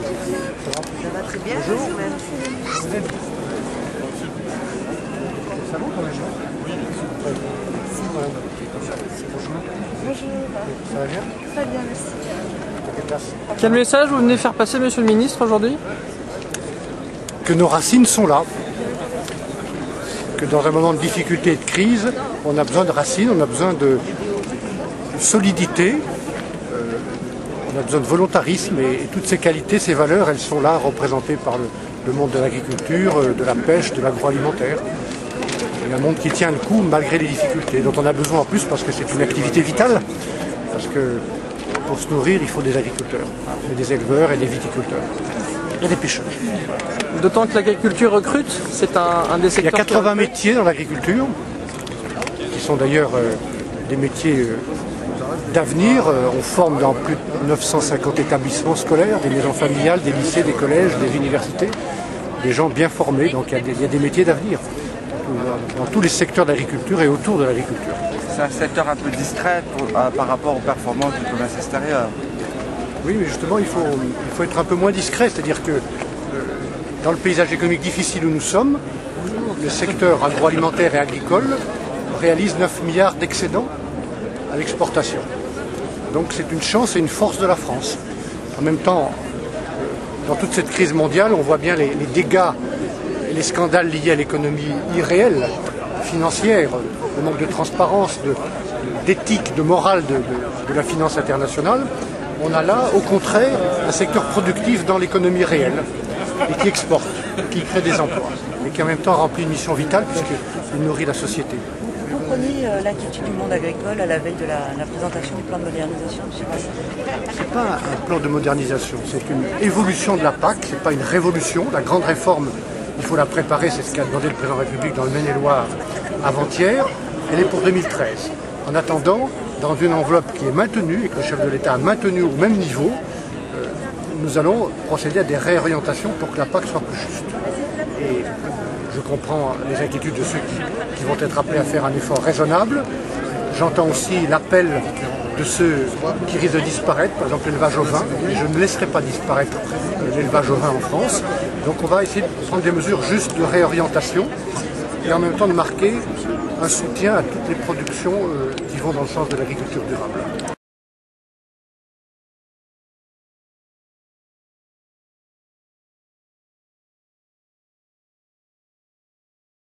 Ça va très bien. Bonjour. Vous Vous êtes... Ça va quand même? Oui. Bonjour. Ça va bien? Très bien, merci. Quelle place? Quel message vous venez faire passer, monsieur le ministre, aujourd'hui? Que nos racines sont là. Que dans un moment de difficulté et de crise, on a besoin de racines, on a besoin de solidité, on a besoin de volontarisme et toutes ces qualités, ces valeurs, elles sont là représentées par le monde de l'agriculture, de la pêche, de l'agroalimentaire. Il y a un monde qui tient le coup malgré les difficultés, dont on a besoin en plus parce que c'est une activité vitale, parce que pour se nourrir, il faut des agriculteurs, et des éleveurs et des viticulteurs, et des pêcheurs. D'autant que l'agriculture recrute, c'est un des Il y a secteurs... 80 métiers dans l'agriculture, qui sont d'ailleurs des métiers d'avenir. On forme dans plus de 950 établissements scolaires, des maisons familiales, des lycées, des collèges, des universités, des gens bien formés, donc il y a des métiers d'avenir dans tous les secteurs d'agriculture et autour de l'agriculture. C'est un secteur un peu distrait par rapport aux performances du commerce extérieur. Oui, mais justement, il faut être un peu moins discret, c'est-à-dire que dans le paysage économique difficile où nous sommes, le secteur agroalimentaire et agricole réalise 9 milliards d'excédents à l'exportation. Donc c'est une chance et une force de la France. En même temps, dans toute cette crise mondiale, on voit bien les dégâts et les scandales liés à l'économie irréelle, financière, le manque de transparence, d'éthique, de morale de la finance internationale. On a là, au contraire, un secteur productif dans l'économie réelle et qui exporte, qui crée des emplois, et qui en même temps remplit une mission vitale puisqu'il nourrit la société. Vous prenez l'attitude du monde agricole à la veille de la présentation du plan de modernisation, M. Basset? Ce n'est pas un plan de modernisation, c'est une évolution de la PAC, ce n'est pas une révolution. La grande réforme, il faut la préparer, c'est ce qu'a demandé le président de la République dans le Maine-et-Loire avant-hier. Elle est pour 2013. En attendant, dans une enveloppe qui est maintenue et que le chef de l'État a maintenue au même niveau, nous allons procéder à des réorientations pour que la PAC soit plus juste. Et je comprends les inquiétudes de ceux qui vont être appelés à faire un effort raisonnable. J'entends aussi l'appel de ceux qui risquent de disparaître, par exemple l'élevage ovin, et je ne laisserai pas disparaître l'élevage ovin en France. Donc on va essayer de prendre des mesures justes de réorientation et en même temps de marquer un soutien à toutes les productions qui vont dans le sens de l'agriculture durable.